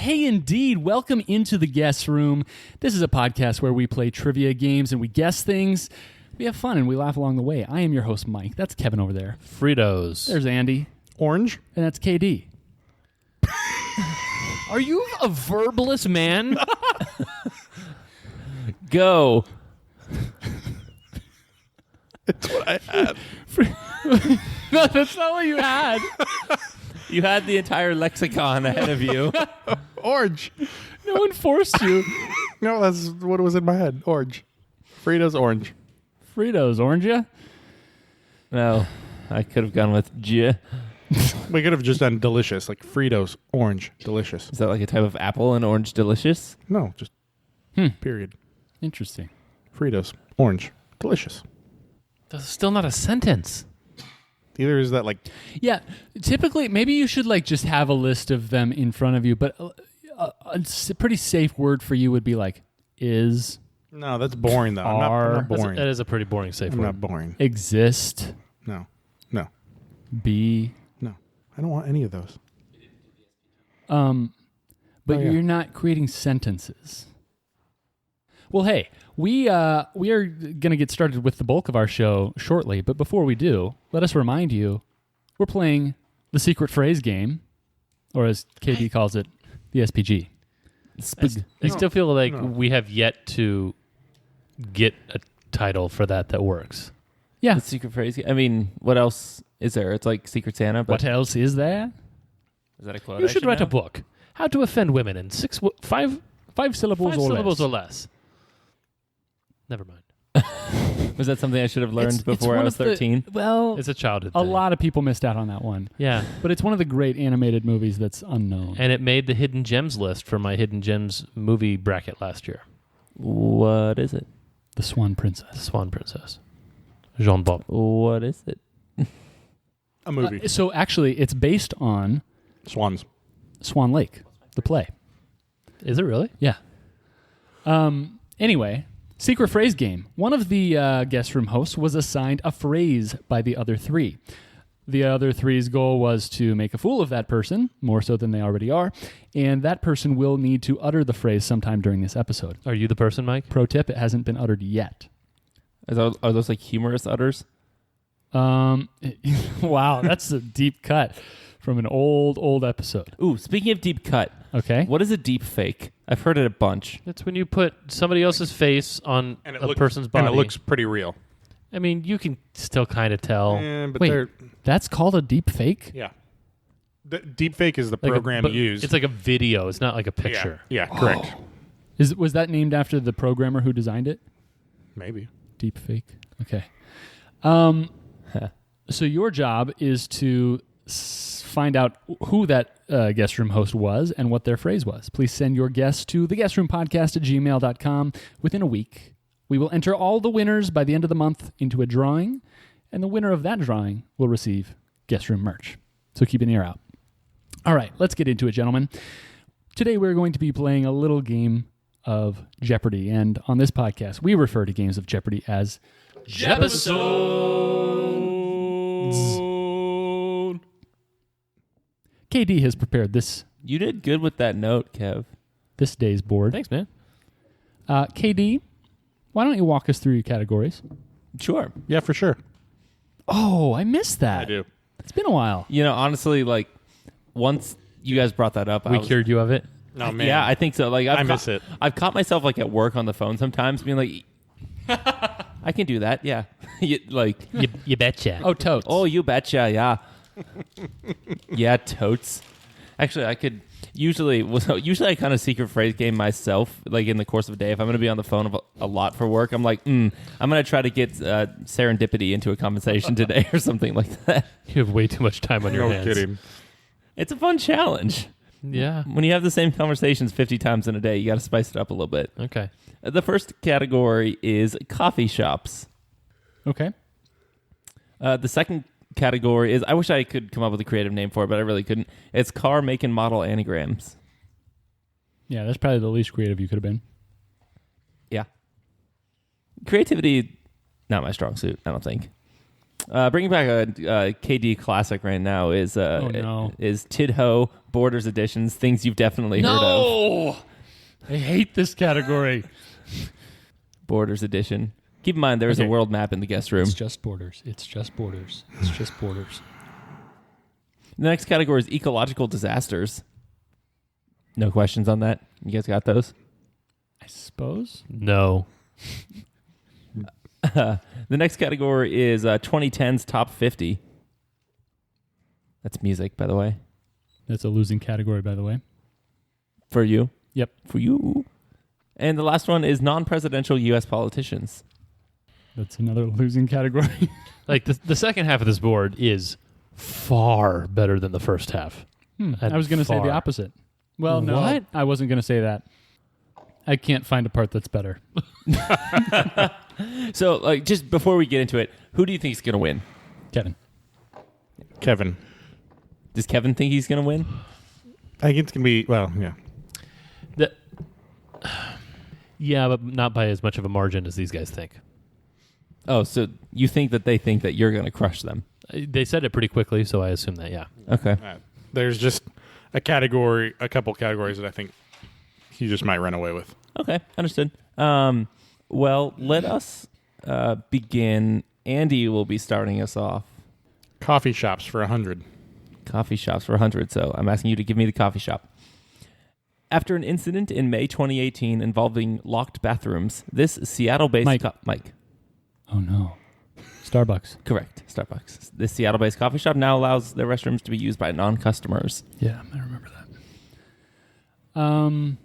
Hey, indeed. Welcome into the guest room. This is a podcast where we play trivia games and we guess things. We have fun and we laugh along the way. I am your host, Mike. That's Kevin over there. Fritos. There's Andy. Orange. And that's KD. Are you a verbalist man? Go. That's what I had. No, that's not what you had. You had the entire lexicon ahead of you. Orange. No one forced you. No, that's what was in my head. Orange. Fritos orange. Fritos, orange ya? No, I could have gone with J. We could have just done delicious, like Fritos orange, delicious. Is that like a type of apple and orange delicious? No, just period. Interesting. Fritos orange, delicious. That's still not a sentence. Either is that like Yeah, typically, maybe you should like just have a list of them in front of you, but a pretty safe word for you would be like is, no, that's boring though. I'm Are. not boring. That is a pretty boring safe I'm word. not boring. exist, No, be, no. I don't want any of those. but Oh, yeah. you're not creating sentences. Well, hey, we are going to get started with the bulk of our show shortly, but before we do, let us remind you, we're playing the secret phrase game, or as KD calls it, the SPG. I still feel like No. we have yet to get a title for that works. Yeah. The secret phrase. I mean, what else is there? It's like Secret Santa, but What else is there? is that a quote? You I should write know? a book. How to offend women in five Five syllables syllables or or less. less. Never mind. Was that something I should have learned It's before one I was of the- 13? Well, It's a childhood a thing. lot of people missed out on that one. Yeah. But it's one of the great animated movies that's unknown. And it made the Hidden Gems list for my Hidden Gems movie bracket last year. What is it? The Swan Princess. Swan Princess. Jean Bob. What is it? A movie. So actually, it's based on Swans. Swan Lake, the play. Is it really? Yeah. Anyway, secret phrase game. One of the guest room hosts was assigned a phrase by the other three. The other three's goal was to make a fool of that person, more so than they already are, and that person will need to utter the phrase sometime during this episode. Are you the person, Mike? Pro tip, it hasn't been uttered yet. Are those like humorous utters? Wow, that's a deep cut from an old episode. Ooh, speaking of deep cut, Okay. what is a deep fake? I've heard it a bunch. It's when you put somebody else's face on And it a looks, person's body. And it looks pretty real. I mean, you can still kind of tell. But Wait. they're That's called a deep fake? yeah. The deepfake is the Like program but used. It's like a video. It's not like a yeah, picture. yeah, correct. Was that named after the programmer who designed it? Maybe. Deep fake. Okay. So your job is to find out who that guest room host was and what their phrase was. Please send your guess to theguestroompodcast@gmail.com. Within a week, we will enter all the winners by the end of the month into a drawing, and the winner of that drawing will receive guest room merch. So keep an ear out. All right, let's get into it, gentlemen. Today we're going to be playing a little game of Jeopardy, and on this podcast, we refer to games of Jeopardy as Jepisodes. KD has prepared this You did good with that note, Kev. day's board. Thanks, man. KD, why don't you walk us through your categories? Sure. Yeah, for sure. Oh, I missed that. I do. It's been a while. You know, honestly, like, once you guys brought that up, We cured you of it. No, man. Yeah, I think so. Like, I miss it. I've caught myself like at work on the phone sometimes, being like, "I can do that." Yeah, You betcha. Oh, totes. oh, you betcha. Yeah, yeah, totes. Actually, I could usually I kind of secret phrase game myself. Like in the course of a day, if I'm going to be on the phone a lot for work, I'm like, I'm going to try to get serendipity into a conversation today or something like that. You have way too much time on your No hands. kidding. It's a fun challenge. Yeah. When you have the same conversations 50 times in a day, you got to spice it up a little bit. Okay. The first category is coffee shops. Okay. The second category is, I wish I could come up with a creative name for it, but I really couldn't. It's car, make, and model anagrams. Yeah, that's probably the least creative you could have been. Yeah. Creativity, not my strong suit, I don't think. Bringing back a KD classic right now is is Tidho Borders Editions, things you've definitely heard of. No! I hate this category. Borders Edition. Keep in mind, there is a Okay. world map in the guest room. It's just borders. It's just borders. It's just borders. The next category is ecological disasters. No questions on that? You guys got those? I suppose. No. The next category is 2010's top 50. That's music, by the way. That's a losing category, by the way. For you. Yep. For you. And the last one is non-presidential U.S. politicians. That's another losing category. Like the second half of this board is far better than the first half. I was going to say the Far. opposite. Well, no. What? I wasn't going to say that. I can't find a part that's better. So, like, just before we get into it, who do you think is going to win? Kevin. Kevin. Does Kevin think he's going to win? I think it's going to be, well, yeah. The- yeah, but not by as much of a margin as these guys think. Oh, so you think that they think that you're going to crush them? They said it pretty quickly, so I assume that, yeah. Okay. There's just a couple categories that I think he just might run away with. Okay, understood. Well, let us begin. Andy will be starting us off. Coffee shops for 100. Coffee shops for 100, so I'm asking you to give me the coffee shop. After an incident in May 2018 involving locked bathrooms, this Seattle-based... Mike. Oh, no. Starbucks. Correct, Starbucks. This Seattle-based coffee shop now allows their restrooms to be used by non-customers. Yeah, I remember that.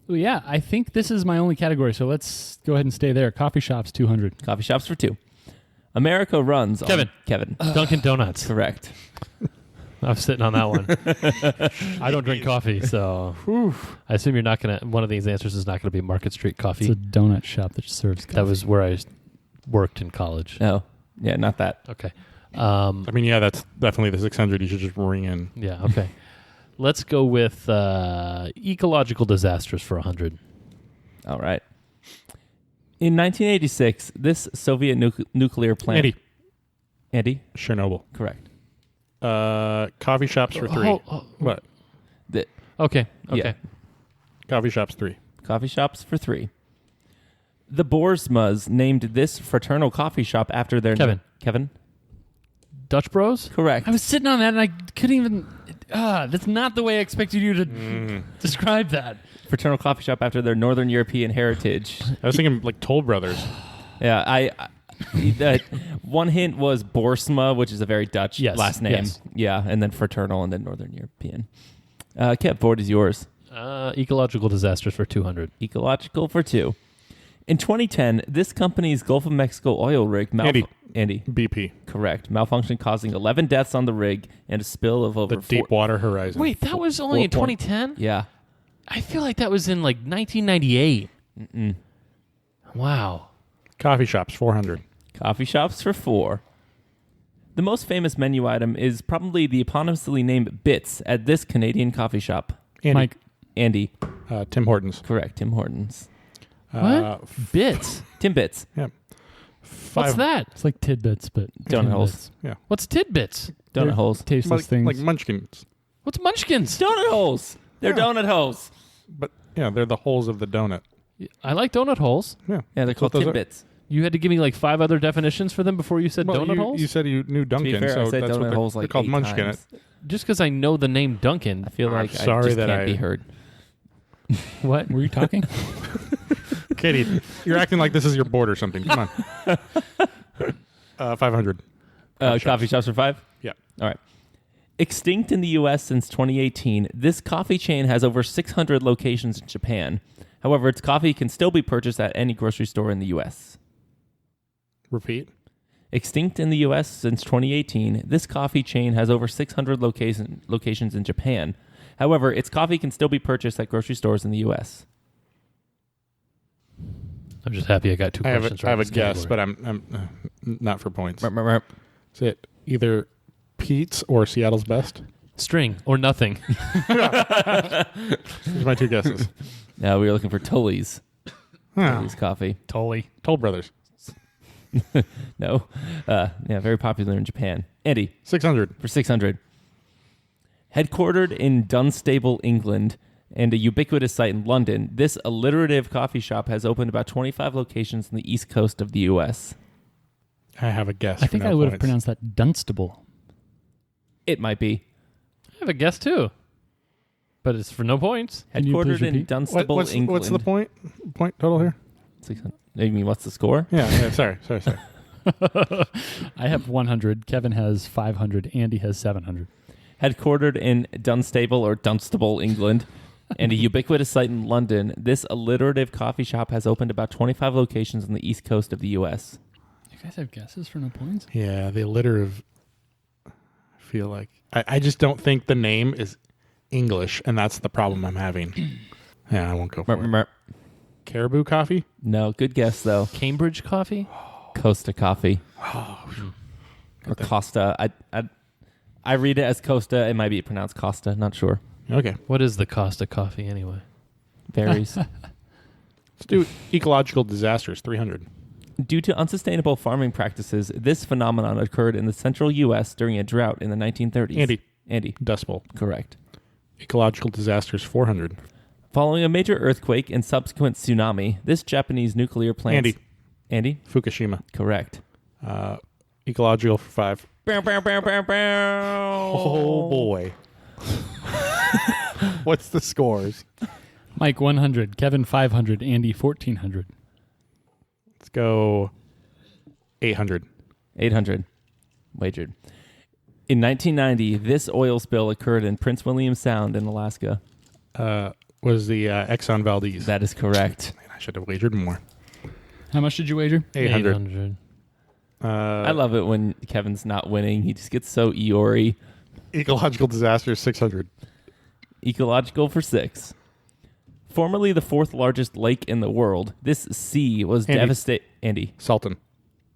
Well, yeah, I think this is my only category, so let's go ahead and stay there. Coffee shops, 200. Coffee shops for 2. America runs Kevin. on... Kevin. Dunkin' Donuts. Correct. I'm sitting on that one. I don't drink coffee, so I assume you're not going to... One of these answers is not going to be Market Street Coffee. It's a donut shop that serves coffee. That was where I worked in college. No. Yeah, not that. Okay. I mean, yeah, that's definitely the 600 you should just ring in. Yeah, okay. Let's go with ecological disasters for 100. All right. In 1986, this Soviet nuclear plant... Andy? Chernobyl. Correct. Coffee shops for 3. What? Okay. Yeah. Coffee shops 3. Coffee shops for 3. The Boersmas named this fraternal coffee shop after their... Kevin? Dutch Bros? Correct. I was sitting on that and I couldn't even... that's not the way I expected you to describe that. Fraternal coffee shop after their Northern European heritage. I was thinking like Toll Brothers. Yeah, one hint was Boersma, which is a very Dutch last name. Yes. Yeah, and then fraternal and then Northern European. Kev, board is yours. Ecological disasters for 200. Ecological for 2. In 2010, this company's Gulf of Mexico oil rig... Andy. BP. Correct. Malfunction causing 11 deaths on the rig and a spill of over... The Deepwater Horizon. Wait, that was only in 2010? Yeah. I feel like that was in like 1998. Mm-mm. Wow. Coffee shops 400. Coffee shops for 4. The most famous menu item is probably the eponymously named Bits at this Canadian coffee shop. Andy. Andy. Tim Hortons. Correct. Tim Hortons. What? Bits? Timbits. Yeah. What's that? It's like tidbits, but... Donut holes. Yeah. What's tidbits? Donut holes. Tasteless things. Like munchkins. What's munchkins? Donut holes. They're donut holes. But yeah, they're the holes of the donut. I like donut holes. Yeah. Yeah, they're called those are- Timbits. You had to give me like 5 other definitions for them before you said Well, donut you, holes? you said you knew To be Dunkin', fair, I so said that's what donut holes they're like called 8 munchkin. times. Just because I know the name Duncan. I feel I'm like sorry I just that can't I- be heard. What? Were you talking? Katie, you're acting like this is your board or something. Come on. 500. Coffee shops for 5? Yeah. All right. Extinct in the U.S. since 2018, this coffee chain has over 600 locations in Japan. However, its coffee can still be purchased at any grocery store in the U.S. Repeat. Extinct in the U.S. since 2018, this coffee chain has over 600 locations in Japan. However, its coffee can still be purchased at grocery stores in the U.S. I'm just happy I got 2 questions right. I have in a this guess, category. but I'm not for points. Merp, merp, merp. Is it either Pete's or Seattle's Best? String or nothing. These are my 2 guesses. No, we were looking for Tully's. Huh. Tully's coffee. Totally. Toll Brothers. No. Very popular in Japan. Andy, 600. for 600. Headquartered in Dunstable, England, and a ubiquitous site in London, this alliterative coffee shop has opened about 25 locations on the east coast of the U.S. I have a guess. I for think no I would have points. pronounced that Dunstable. It might be. I have a guess too, but it's for no points. Can you please Headquartered in repeat? Dunstable, England. What's the point total here? 600. You mean what's the score? Yeah, sorry. I have 100. Kevin has 500. Andy has 700. Headquartered in Dunstable or Dunstable, England, and a ubiquitous site in London, this alliterative coffee shop has opened about 25 locations on the east coast of the U.S. You guys have guesses for no points? Yeah, the alliterative. I feel like I just don't think the name is English, and that's the problem I'm having. Yeah, I won't go for it. Caribou Coffee? No, good guess though. Cambridge Coffee. Costa Coffee. Or Costa. I read it as Costa. It might be pronounced Costa. Not sure. Okay. What is the cost of coffee anyway? Varies. Let's do ecological disasters, 300. Due to unsustainable farming practices, this phenomenon occurred in the central U.S. during a drought in the 1930s. Andy. Dust Bowl. Correct. Ecological disasters, 400. Following a major earthquake and subsequent tsunami, this Japanese nuclear plant... Andy? Fukushima. Correct. Ecological for 5. Bow, bow, bow, bow, bow. Oh, boy. What's the scores? Mike 100. Kevin 500. Andy 1400. Let's go 800. 800. Wagered. In 1990, this oil spill occurred in Prince William Sound in Alaska. Was the Exxon Valdez. That is correct. Man, I should have wagered more. How much did you wager? 800. I love it when Kevin's not winning. He just gets so Eeyore. Ecological disasters, 600. Ecological for 6. Formerly the 4th largest lake in the world, this sea was devastated. Andy, Sultan.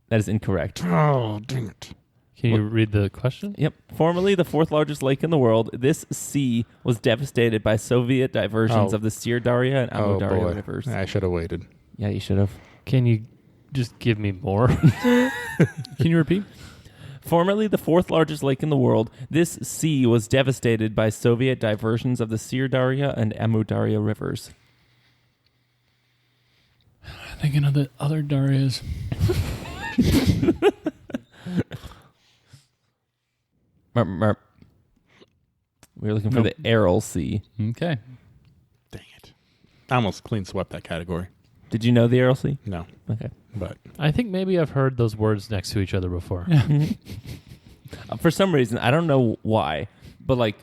that is incorrect. Oh, dang it. Can you read the question? Yep. Formerly the 4th largest lake in the world, this sea was devastated by Soviet diversions of the Syr Darya and Amu Darya rivers. I should have waited. Yeah, you should have. Can you just give me more? Can you repeat? Formerly the 4th largest lake in the world, this sea was devastated by Soviet diversions of the Syr Darya and Amu Darya rivers. Thinking of the other Darias. Merp. We were looking for the Aral Sea. Okay. Dang it. I almost clean swept that category. Did you know the Aral Sea? No, Okay. but I think maybe I've heard those words next to each other before. Yeah. For some reason, I don't know why, but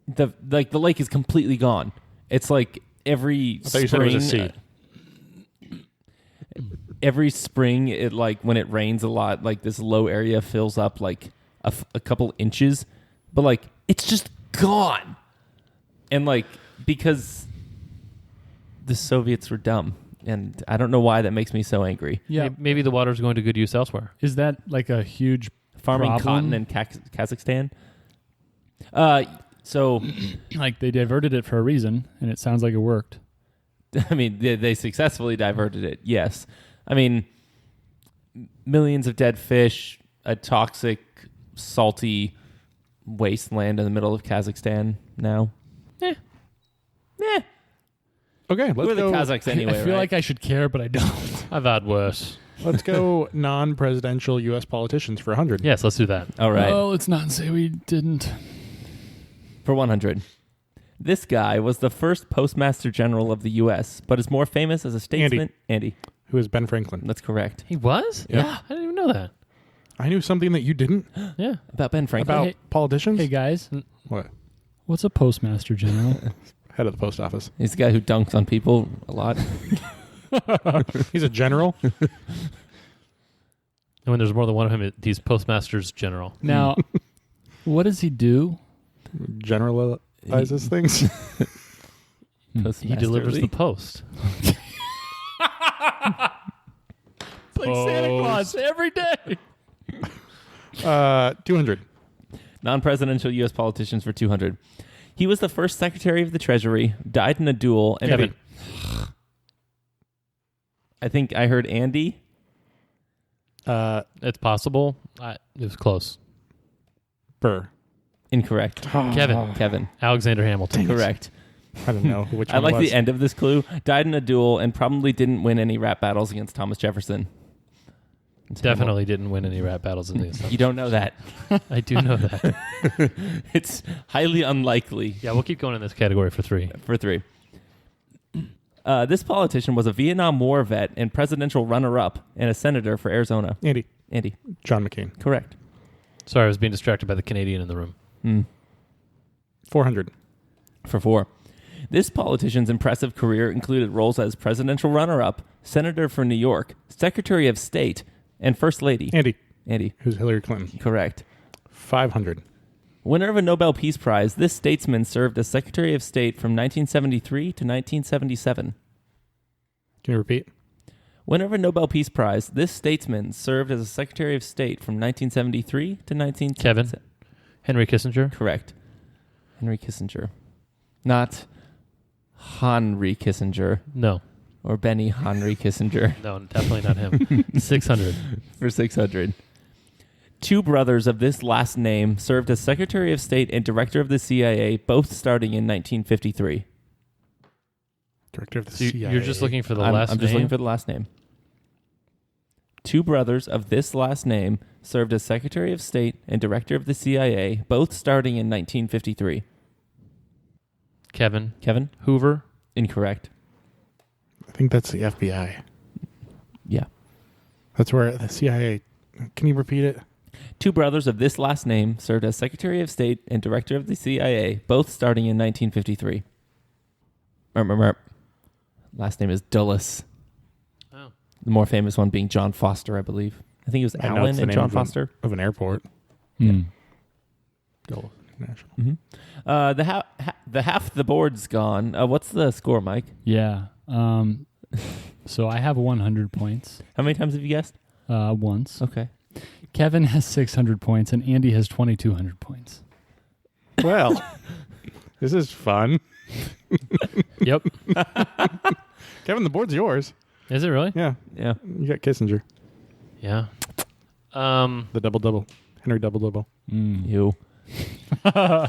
the lake is completely gone. It's like every I thought you spring. said it was a sea. Every spring, it when it rains a lot, this low area fills up a couple inches, but it's just gone. And because the Soviets were dumb, and I don't know why that makes me so angry. Yeah. Maybe the water's going to good use elsewhere. Is that like a huge Farming problem? cotton in Kazakhstan. So Like they diverted it for a reason, and it sounds like it worked. I mean, they successfully diverted it. Yes. I mean, millions of dead fish, a toxic, salty wasteland in the middle of Kazakhstan now. okay, let's We're the go. Kazakhs anyway, I feel right? like I should care, but I don't. I've had worse. Let's go non-presidential U.S. politicians for 100. Yes, let's do that. All right. Oh, let's not say we didn't. For 100. This guy was the first Postmaster General of the U.S., but is more famous as a statesman. Andy. Who is Ben Franklin? That's correct. He was? Yeah. I didn't even know that. I knew something that you didn't Yeah. About Ben Franklin. about Hey- politicians. Hey guys, What? what's a postmaster general? Head of the post office. He's the guy who dunks on people a lot. He's a general. And when there's more than one of him, he's Postmasters General. Now, what does he do? Generalizes things. He delivers the post. It's like Santa Claus every day. 200. Non-presidential U.S. politicians for 200. He was the first Secretary of the Treasury, died in a duel, and Kevin. I think I heard Andy. It's possible. It was close. Burr. Incorrect. Kevin. Alexander Hamilton. Correct. I don't know which I one like it was. the end of this clue. Died in a duel and probably didn't win any rap battles against Thomas Jefferson. Definitely didn't win any rap battles in these. You don't know that. I do know that. It's highly unlikely. Yeah, we'll keep going in this category for 3. For 3. This politician was a Vietnam War vet and presidential runner-up and a senator for Arizona. Andy. John McCain. Correct. Sorry, I was being distracted by the Canadian in the room. 400. For 4. This politician's impressive career included roles as presidential runner-up, senator for New York, secretary of state, and first lady. Andy. Who's Hillary Clinton. Correct. 500. Winner of a Nobel Peace Prize, this statesman served as Secretary of State from 1973 to 1977. Can you repeat? Winner of a Nobel Peace Prize, this statesman served as a Secretary of State from 1973 to 1977. Kevin. Henry Kissinger. Correct. Henry Kissinger. Not Henry Kissinger No. or Benny Henry Kissinger. No, definitely not him. 600. For 600. 2 brothers of this last name served as Secretary of State and Director of the CIA, both starting in 1953. Director of the So CIA. you're just looking for the I'm last just name? looking for the last name. 2 brothers of this last name served as Secretary of State and Director of the CIA, both starting in 1953. Kevin. Kevin? Hoover. Incorrect. I think that's the FBI. Yeah. That's where the CIA... Can you repeat it? 2 brothers of this last name served as Secretary of State and Director of the CIA, both starting in 1953. Last name is Dulles. Oh. The more famous one being John Foster, I believe. I think it was I know Alan it's the and name John of Foster. Of an airport. Mm. Dulles International. Mm-hmm. The half the board's gone. What's the score, Mike? Yeah. So I have 100 points. How many times have you guessed? Once. Okay. Kevin has 600 points, and Andy has 2,200 points. Well, this is fun. Yep. Kevin, the board's yours. Is it really? Yeah. Yeah. You got Kissinger. Yeah. The double-double. Henry double-double. You.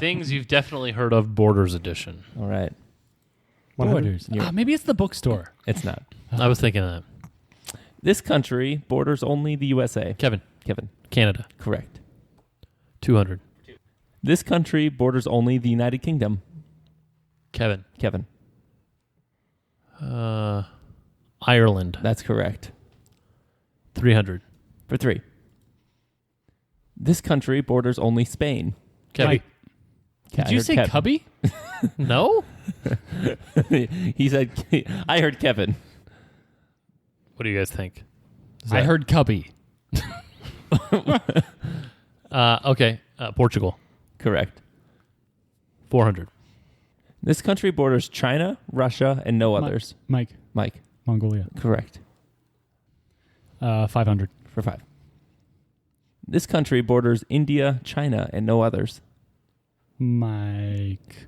Things you've definitely heard of, Borders Edition. All right. 100. Borders. Maybe it's the bookstore. It's not. I was thinking of that. This country borders only the USA. Kevin. Canada. Correct. 200. This country borders only the United Kingdom. Kevin. Ireland. That's correct. 300. For 3. This country borders only Spain. Kevin. Mike, Okay, did I you heard say Kevin. cubby? No? He said, I heard Kevin. What do you guys think? I heard cubby. Okay. Portugal. Correct. 400. This country borders China, Russia, and no others. Mike, Mike. Mongolia. Correct. 500. For 5. This country borders India, China, and no others. Mike.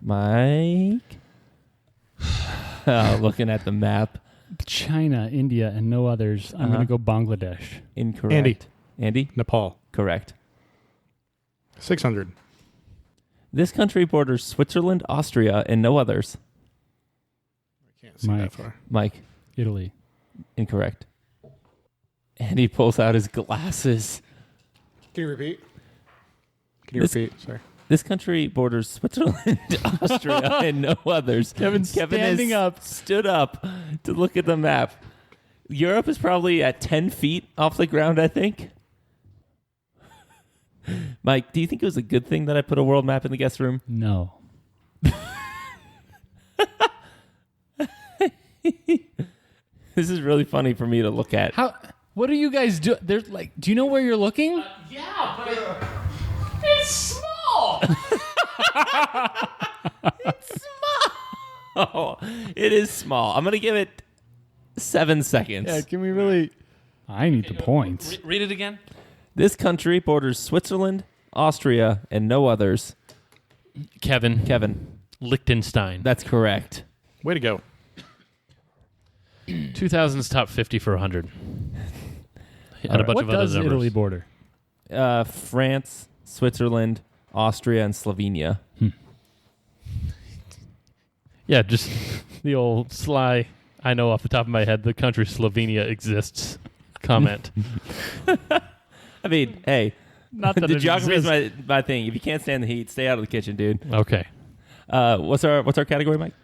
Looking at the map. China, India, and no others. I'm going to go Bangladesh. Incorrect. Andy? Nepal. Correct. 600. This country borders Switzerland, Austria, and no others. I can't see Mike. that far. Mike? Italy. Incorrect. And he pulls out his glasses. Can you repeat? Sorry. This country borders Switzerland, Austria, and no others. Kevin standing up. Stood up to look at the map. Europe is probably at 10 feet off the ground, I think. Mike, do you think it was a good thing that I put a world map in the guest room? No. This is really funny for me to look at. How? What do you guys do? There's like, do you know where you're looking? Yeah, but It's small. Oh, it is small. I'm going to give it 7 seconds. Yeah, can we really? I need the points. read it again. This country borders Switzerland, Austria, and no others. Kevin. Liechtenstein. That's correct. Way to go. 2000's top 50 for 100. And a bunch What of other does numbers. Italy border? France, Switzerland, Austria, and Slovenia. Yeah, just the old sly, I know off the top of my head, the country Slovenia exists comment. I mean, hey, Not that the it geography is exists. my thing. If you can't stand the heat, stay out of the kitchen, dude. Okay. What's our category, Mike?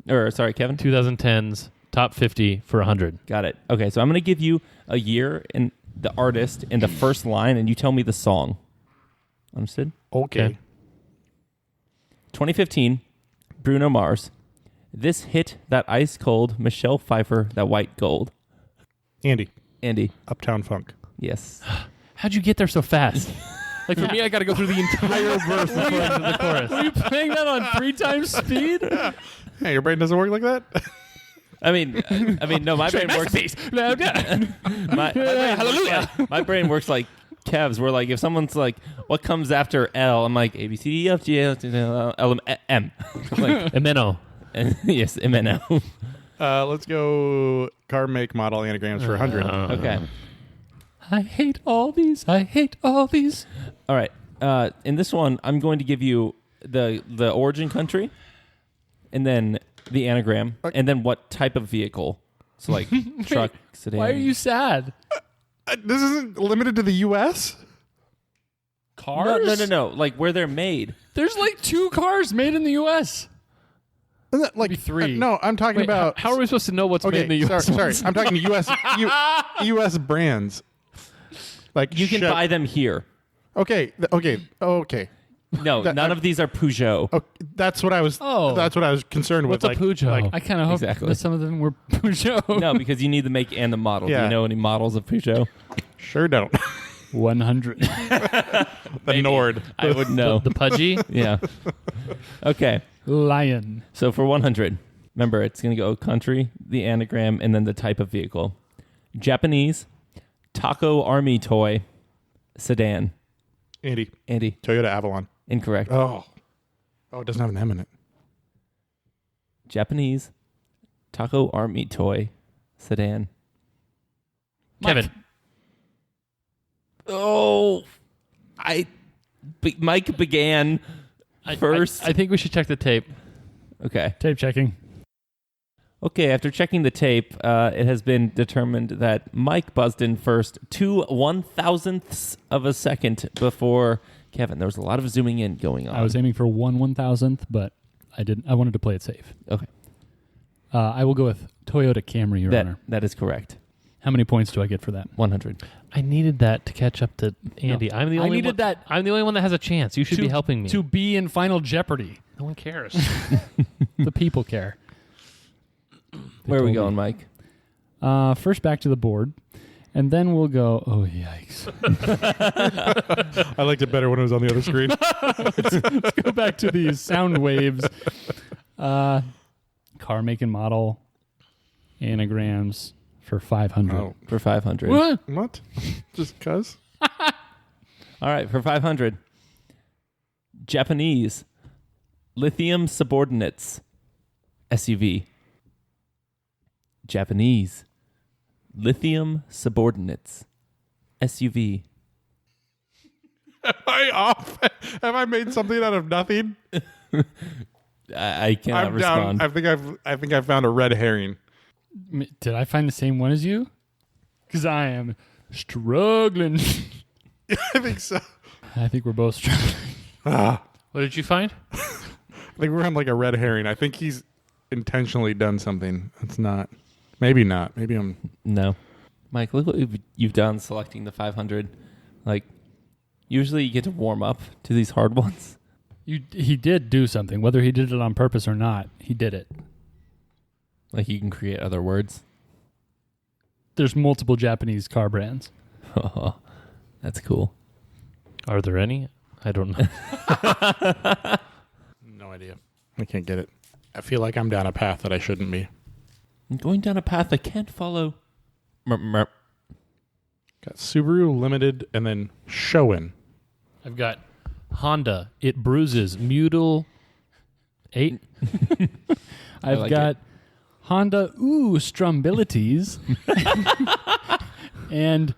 Or sorry, Kevin? 2010's top 50 for 100. Got it. Okay, so I'm going to give you a year and the artist in the first line, and you tell me the song. Understood? Okay. 2015, Bruno Mars. This hit that ice cold, Michelle Pfeiffer, that white gold. Andy, Andy. Uptown Funk. Yes. How'd you get there so fast? Like for me, I got to go through the entire verse before I get to the chorus. Are you playing that on 3 times speed? Hey, your brain doesn't work like that? I mean, no, my brain works. My brain works like Kev's, where like if someone's like, "What comes after L?" I'm like A B C D E F G H L M. Like, Emeno. yes, MNO. Let's go car make model anagrams for 100. Okay. I hate all these. I hate all these. All right. In this one, I'm going to give you the origin country, and then the anagram, and then what type of vehicle. So like truck, sedan. Why are you sad? This isn't limited to the U.S.? Cars? No. Like where they're made. There's like 2 cars made in the U.S. Isn't that like Maybe 3. no, I'm talking Wait, about. how are we supposed to know what's made in the U.S.? Sorry. I'm talking U.S. U.S. brands. Like You can buy them here. Okay. No, none of these are Peugeot. Oh, that's what I was. Oh. That's what I was concerned What's with. a Peugeot? I kind of hope Exactly. that some of them were Peugeot. No, because you need the make and the model. Do Yeah. you know any models of Peugeot? Sure don't. 100. The Nord. I would know. The Pudgy? Yeah. Okay. Lion. So for 100, remember it's going to go country, the anagram, and then the type of vehicle. Japanese, Taco Army toy, sedan. Andy. Andy, Toyota Avalon. incorrect. Oh, it doesn't have an M in it. Japanese, Taco Army toy, sedan. Kevin. Oh, Mike began first. I think we should check the tape. Okay. Tape checking. Okay, after checking the tape, it has been determined that Mike buzzed in first 2 1,000ths of a second before Kevin. There was a lot of zooming in going on. I was aiming for 1/1000th, but I didn't. I wanted to play it safe. Okay. I will go with Toyota Camry, Your Honor. That is correct. How many points do I get for that? 100. I needed that to catch up to Andy. No. I'm the I only needed one, that I'm the only one that has a chance. You should be helping me. to be in Final Jeopardy. No one cares. The people care. Where are we told going, me. Mike? First back to the board, and then we'll go. Oh yikes! I liked it better when it was on the other screen. Let's go back to these sound waves. Car make and model, anagrams for 500. Oh, For 500. what? Just cuz? All right, for 500. Japanese, lithium subordinates, SUV. Japanese, lithium subordinates, SUV. Am I off? Have I made something out of nothing? I cannot I'm respond. down. I think I've found a red herring. Did I find the same one as you? Because I am struggling. I think so. I think we're both struggling. What did you find? I think we're on like a red herring. I think he's intentionally done something. It's not. Maybe not. Maybe I'm. No. Mike, look what you've done selecting the 500. Like, usually you get to warm up to these hard ones. He did do something. Whether he did it on purpose or not, he did it. Like, you can create other words. There's multiple Japanese car brands. That's cool. Are there any? I don't know. No idea. I can't get it. I feel like I'm down a path that I shouldn't be. I'm going down a path I can't follow. Merp. Got Subaru Limited and then Shoin. I've got Honda. It bruises. Mutal 8. I've like got Honda Strumbilities and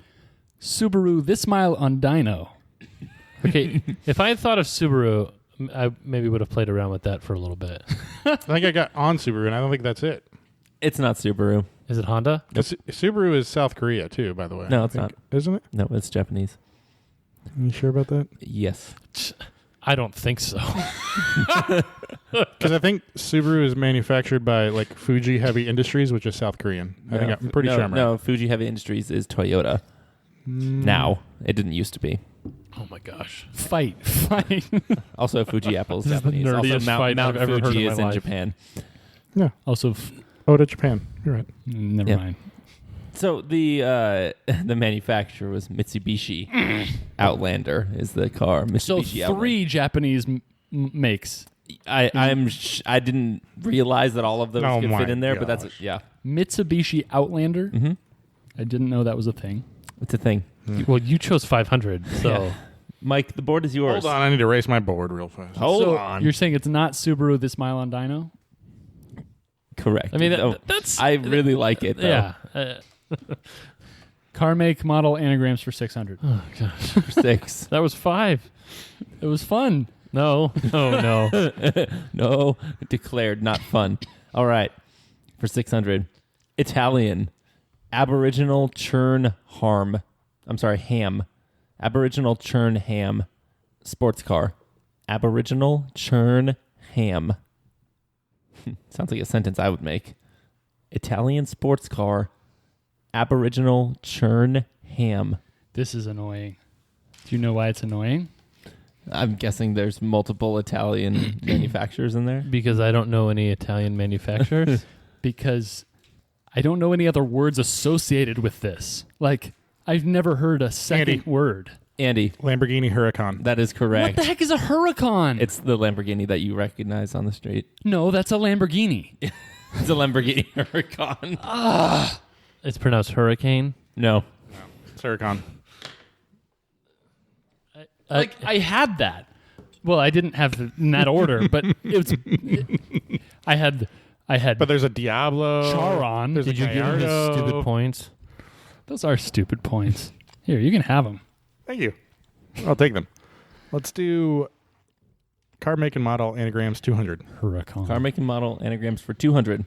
Subaru This Mile on Dyno. Okay, if I had thought of Subaru, I maybe would have played around with that for a little bit. I think I got on Subaru, and I don't think that's it. It's not Subaru. Is it Honda? Subaru is South Korea, too, by the way. No, I it's think. not. Isn't it? No, it's Japanese. Are you sure about that? Yes. I don't think so. Because I think Subaru is manufactured by like Fuji Heavy Industries, which is South Korean. I'm pretty sure I'm right. No, Fuji Heavy Industries is Toyota. Now. It didn't used to be. Oh my gosh. Fight. Also, Fuji Apple is This is the Japanese. Also, nerdiest fight Mount I've ever heard Fuji in is my in life. Japan. Yeah. Also, Oh, to Japan. You're right. never Yeah. mind. So the manufacturer was Mitsubishi. Outlander is the car. So Mitsubishi three Japanese makes. I didn't realize that all of those Oh could my fit in there, but that's gosh. yeah, Mitsubishi Outlander. Mm-hmm. I didn't know that was a thing. it's a thing. Well, you chose 500, so Yeah. Mike, the board is yours. Hold on. I need to erase my board real fast. Hold so on. You're saying it's not Subaru This Mile on Dyno? Correct. I mean Oh, that's I really like it. Though. yeah. Car make, model, anagrams for 600. Oh gosh, 6. that was 5. It was fun. No, no. No, declared not fun. All right, for 600, Italian, Aboriginal churn ham. Aboriginal churn ham, sports car. Aboriginal churn ham. Sounds like a sentence I would make. Italian sports car, Aboriginal churn ham. This is annoying. Do you know why it's annoying? I'm guessing there's multiple Italian manufacturers in there. Because I don't know any Italian manufacturers. Because I don't know any other words associated with this. Like, I've never heard a second Andy. word. Andy, Lamborghini Huracan. that is correct. What the heck is a Huracan? It's the Lamborghini that you recognize on the street. No, that's a Lamborghini. It's a Lamborghini Huracan. It's pronounced hurricane. No. It's Huracan. Like, I had that. Well, I didn't have it in that order, but I had But there's a Diablo. Charon. There's Did a you give him his Gallardo. stupid points? Those are stupid points. Here, you can have them. Thank you. I'll take them. Let's do car make and model anagrams 200. Huracan. Car making model anagrams for 200.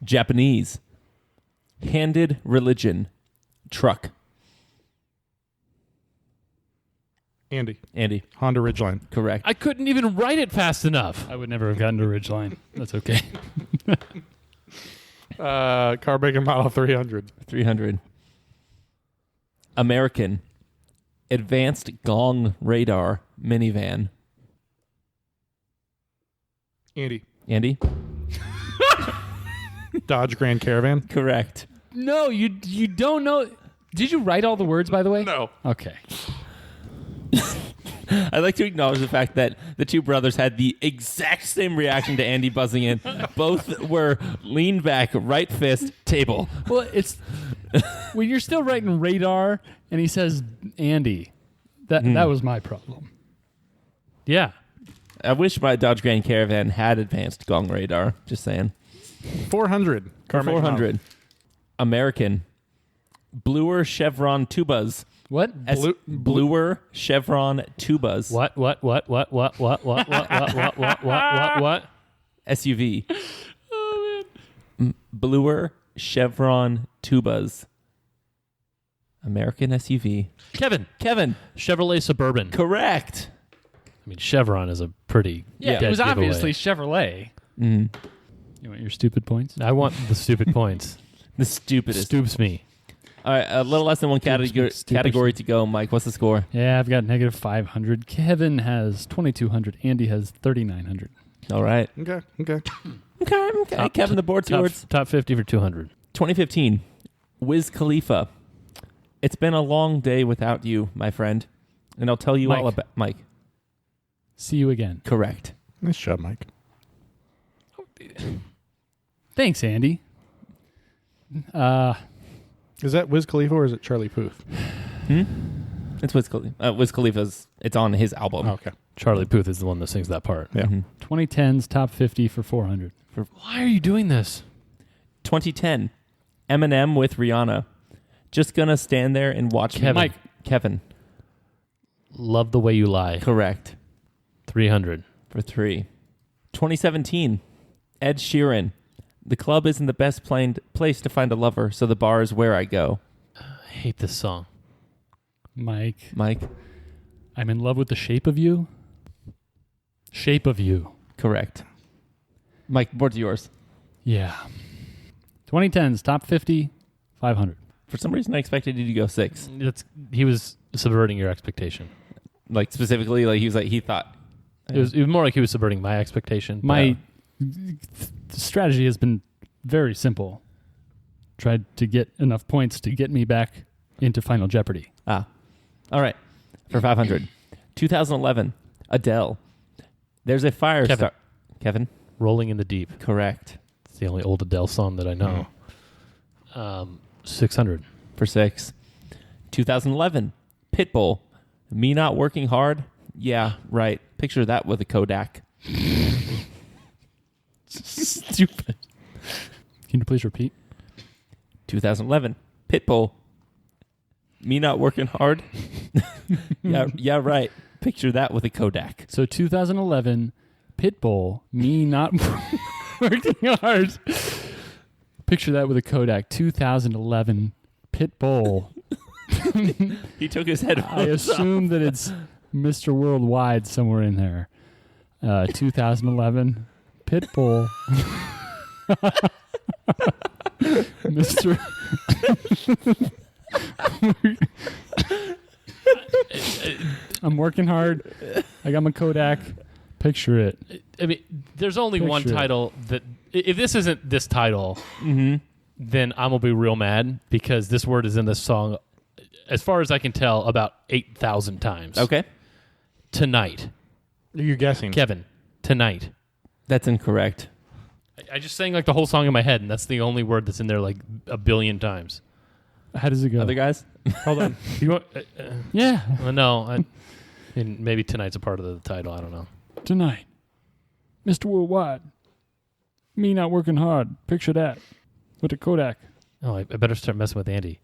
Japanese. Handed religion. Truck. Andy. Andy. Honda Ridgeline. Correct. I couldn't even write it fast enough. I would never have gotten to Ridgeline. That's okay. Car make and model 300. 300. American. Advanced Gong Radar Minivan. Andy. Andy. Dodge Grand Caravan. Correct. No, you don't know. Did you write all the words, by the way? No. Okay. I'd like to acknowledge the fact that the two brothers had the exact same reaction to Andy buzzing in. Both were lean back, right fist, table. Well, it's when you're still writing radar and he says Andy. That was my problem. Yeah. I wish my Dodge Grand Caravan had advanced Gong Radar. Just saying. 400. Car make and model. 400. American. Bluer Chevron Tubas. What? Bluer Chevron Tubas. What? SUV. Bluer Chevron Tubas. American SUV. Kevin. Chevrolet Suburban. Correct. I mean, Chevron is a pretty Yeah, dead it was giveaway. obviously Chevrolet. Mm. You want your stupid points? I want the stupid points. The stupidest. Stoops me. All right, a little less than one category to go. Mike, what's the score? Yeah, I've got negative 500. Kevin has 2,200. Andy has 3,900. All right. Okay. Okay. Kevin, the board's yours. Top 50 for 200. 2015. Wiz Khalifa. It's been a long day without you, my friend. And I'll tell you Mike. all about... Mike. See you again. Correct. Nice job, Mike. Thanks, Andy. Is that Wiz Khalifa or is it Charlie Puth? It's Wiz Khalifa. Wiz Khalifa's... It's on his album. Oh, okay. Charlie Puth is the one that sings that part. Yeah. 2010's top 50 for 400. Why are you doing this? 2010. Eminem with Rihanna. Just gonna stand there and watch Kevin. Mike. Kevin. Love the Way You Lie. Correct. 300. For 3. 2017. Ed Sheeran. The club isn't the best place to find a lover, so the bar is where I go. I hate this song. Mike. I'm in love with the shape of you. Shape of you. Correct. Mike, board's yours. Yeah. 2010s, top 50, 500. For some reason, I expected you to go 6. He was subverting your expectation. Like, specifically, like he thought. It was more like he was subverting my expectation. My strategy has been very simple. Tried to get enough points to get me back into Final Jeopardy. All right. For 500. 2011. Adele. There's a fire Kevin. start. Kevin? Rolling in the Deep. Correct. It's the only old Adele song that I know. 600. For 6. 2011. Pitbull. Me not working hard? Yeah, right. Picture that with a Kodak. Stupid. Can you please repeat? 2011. Pitbull. Me not working hard? yeah, right. Picture that with a Kodak. So 2011, Pitbull, me not working hard. Picture that with a Kodak. 2011, Pitbull. He took his head I assume that it's Mr. Worldwide somewhere in there. 2011, Pitbull. Mr. I'm working hard. I got my Kodak. Picture it. I mean, there's only one Picture it. title that... If this isn't this title, then I'm going to be real mad because this word is in this song, as far as I can tell, about 8,000 times. Okay. Tonight. You're guessing. Kevin. Tonight. That's incorrect. I just sang like the whole song in my head, and that's the only word that's in there like a billion times. How does it go? Other guys? Hold on. You want, Yeah. no. And maybe tonight's a part of the title. I don't know. Tonight, Mr. Worldwide. Me not working hard. Picture that. With a Kodak. Oh, I better start messing with Andy.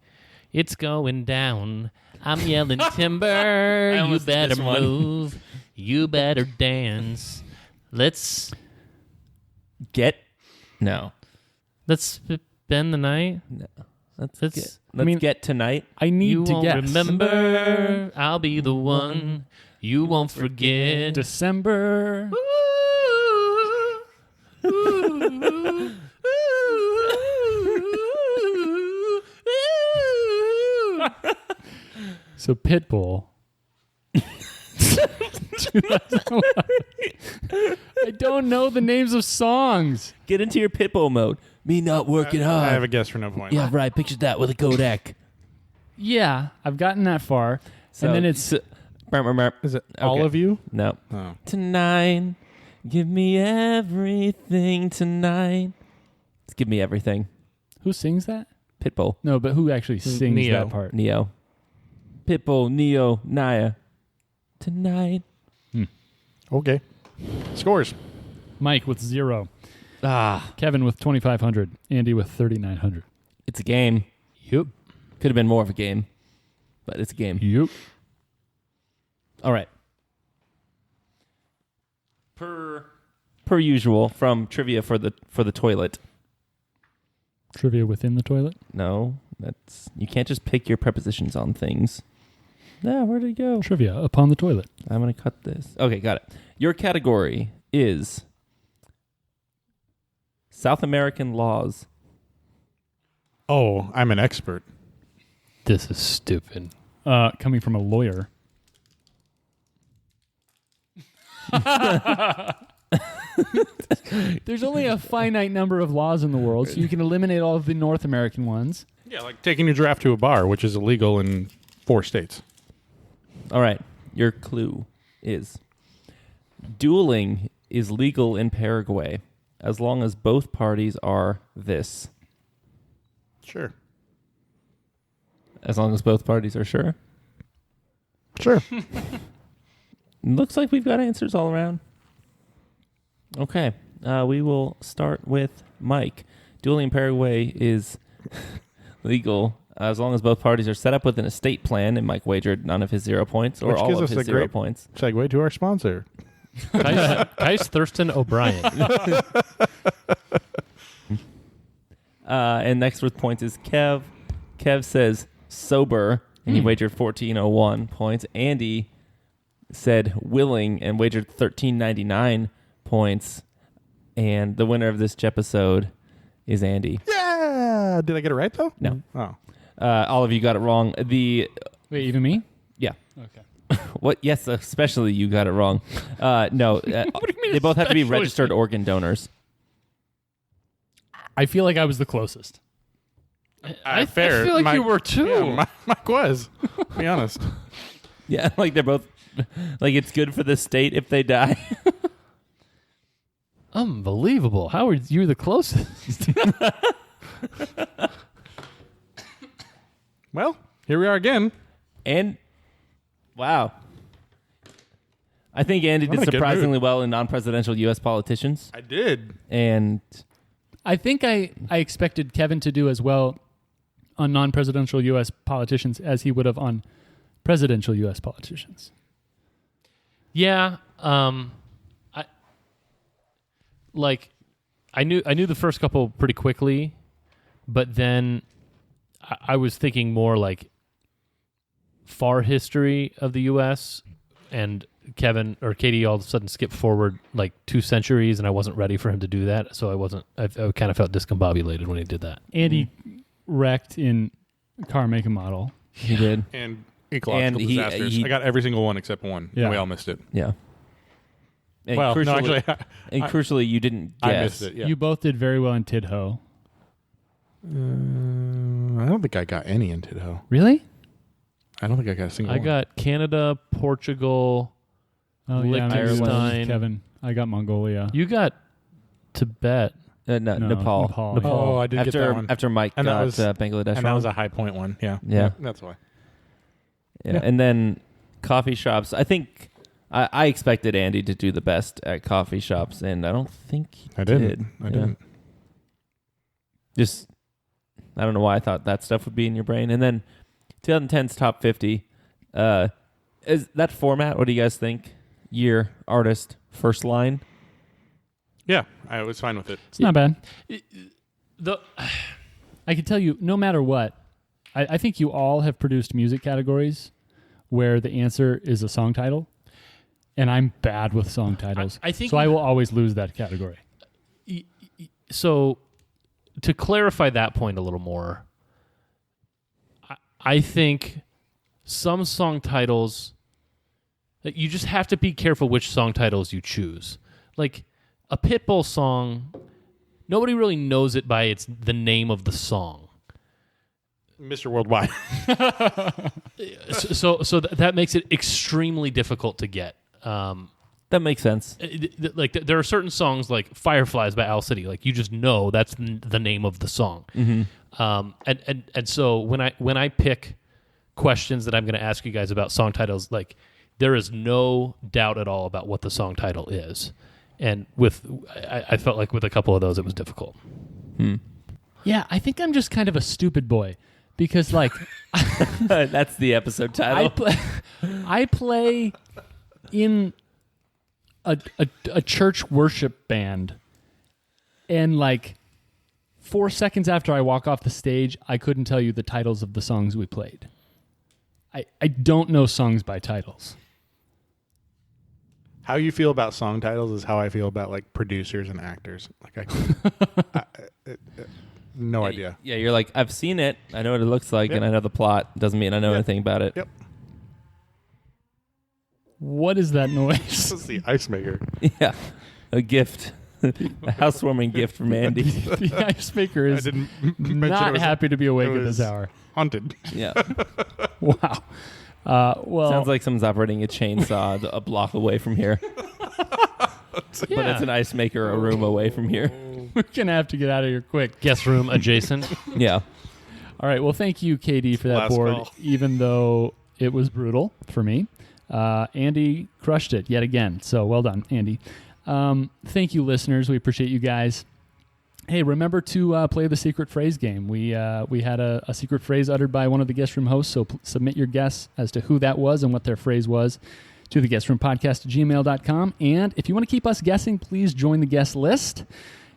It's going down. I'm yelling timber. You almost did better this one. move. You better dance. Let's No. spend the night. No. Let's Let's- get tonight. I need You to won't guess. remember. I'll be the one. You won't forget. December. So Pitbull. I don't know the names of songs. Get into your Pitbull mode. Me not working I have hard. a guess for no point. Yeah, right. Picture that with a Kodak. Yeah, I've gotten that far. So, and then it's Is it all Okay. of you? No. Oh. Tonight, give me everything tonight. Let's give me everything. who sings that? Pitbull, No, but who actually sings Neo. that part? Neo. Pitbull, Neo, Naya. Tonight. Okay. Scores. Mike with 0. Ah, Kevin with 2,500. Andy with 3,900. it's a game. Yep. Could have been more of a game, but it's a game. Yep. All right. Per usual, from trivia for the toilet. Trivia within the toilet. No, you can't just pick your prepositions on things. No, where did it go? Trivia upon the toilet. I'm going to cut this. Okay, got it. Your category is South American laws. Oh, I'm an expert. This is stupid. Coming from a lawyer. There's only a finite number of laws in the world, so you can eliminate all of the North American ones. Yeah, like taking your giraffe to a bar, which is illegal in 4 states. All right. Your clue is dueling is legal in Paraguay as long as both parties are this. Sure. As long as both parties are sure. Sure. Looks like we've got answers all around. Okay. We will start with Mike. Dueling in Paraguay is legal As long as both parties are set up with an estate plan, and Mike wagered none of his 0 points or Which all gives of us his a 0 great- points. Segue to our sponsor. Kais Thurston O'Brien. And next with points is Kev. Kev says sober, and he wagered 1401 points. Andy said willing and wagered 1399 points. And the winner of this episode is Andy. Yeah. Did I get it right though? No. Oh. All of you got it wrong. Wait, even me? Yeah. Okay. What? Yes, especially you got it wrong. No, they both have to be registered organ donors. I feel like I was the closest. I fair. feel like Mike- you were too. Yeah, Mike was. Be honest. Yeah, like they're both like it's good for the state if they die. Unbelievable. How are you the closest? Well, here we are again. And wow, I think Andy I'm in did a good surprisingly well in non-presidential U.S. politicians. I did. And I think I expected Kevin to do as well on non-presidential U.S. politicians as he would have on presidential U.S. politicians. Yeah. I knew the first couple pretty quickly, but then I was thinking more like far history of the U.S. and Kevin or Katie all of a sudden skipped forward like 2 centuries, and I wasn't ready for him to do that, so I kind of felt discombobulated when he did that. Andy wrecked in car, make, and model. he did, And ecological And disasters. I got every single one except one. Yeah. And we all missed it. yeah. And Well, no, crucially, actually, and crucially, you didn't guess. I missed it. Yeah. You both did very well in Tidho. I don't think I got any in Tidho. Really? I don't think I got a single I one. got Canada, Portugal. Oh, yeah, maybe it was Liechtenstein. Kevin. I got Mongolia. You got Tibet. No, No, Nepal. Nepal. Oh, I did get that one. After Mike And that got was- Bangladesh And that wrong. was a high point one. Yeah. Yeah. That's why. Yeah. And then coffee shops. I think I expected Andy to do the best at coffee shops, and I don't think he I did. didn't. I didn't. Just, I don't know why I thought that stuff would be in your brain. And then 2010's top 50. Is that format? What do you guys think? Year, artist, first line. Yeah. I was fine with it. It's not bad. The I can tell you, no matter what, I think you all have produced music categories where the answer is a song title, and I'm bad with song titles. I think so. I will always lose that category. So, to clarify that point a little more, I think some song titles, you just have to be careful which song titles you choose. Like a Pitbull song, nobody really knows it by the name of the song. Mr. Worldwide. So that makes it extremely difficult to get. That makes sense. Like there are certain songs like Fireflies by Owl City, like you just know that's the name of the song. And so when I pick questions that I'm going to ask you guys about song titles, like there is no doubt at all about what the song title is. And I felt like with a couple of those it was difficult. Yeah, I think I'm just kind of a stupid boy because, like, That's the episode title. I play in a church worship band, and like 4 seconds after I walk off the stage, I couldn't tell you the titles of the songs we played. I don't know songs by titles. How you feel about song titles is how I feel about like producers and actors. Like no idea. Yeah, you're like, I've seen it. I know what it looks like, Yep. and I know the plot. Doesn't mean I know Yep. anything about it. Yep. What is that noise? This is the ice maker. Yeah, a gift, a housewarming gift from Andy. The ice maker I is didn't mention it not was happy to be awake it at this was- hour. haunted. Yeah, Wow. Well, sounds like someone's operating a chainsaw a block away from here, but it's an ice maker a room away from here. we're gonna have to get out of here quick. Guest room adjacent. Yeah, All right. Well, thank you, KD, for that Last board. call. Even though it was brutal for me, Andy crushed it yet again. So well done, Andy. Thank you, listeners. We appreciate you guys. hey, remember to play the secret phrase game. We had a secret phrase uttered by one of the guest room hosts, so submit your guess as to who that was and what their phrase was to the guestroompodcast@gmail.com. And if you want to keep us guessing, please join the guest list.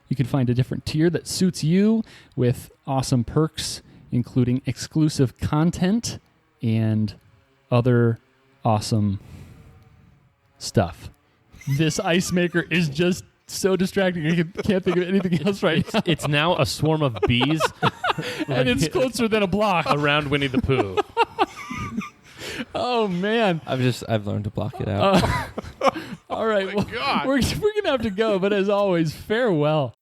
You can find a different tier that suits you with awesome perks, including exclusive content and other awesome stuff. This ice maker is just so distracting. I can't think of anything else right now. It's now a swarm of bees And it's closer than a block. around Winnie the Pooh. Oh, man. I've learned to block it out. All right. Well, we're going to have to go, but as always, farewell.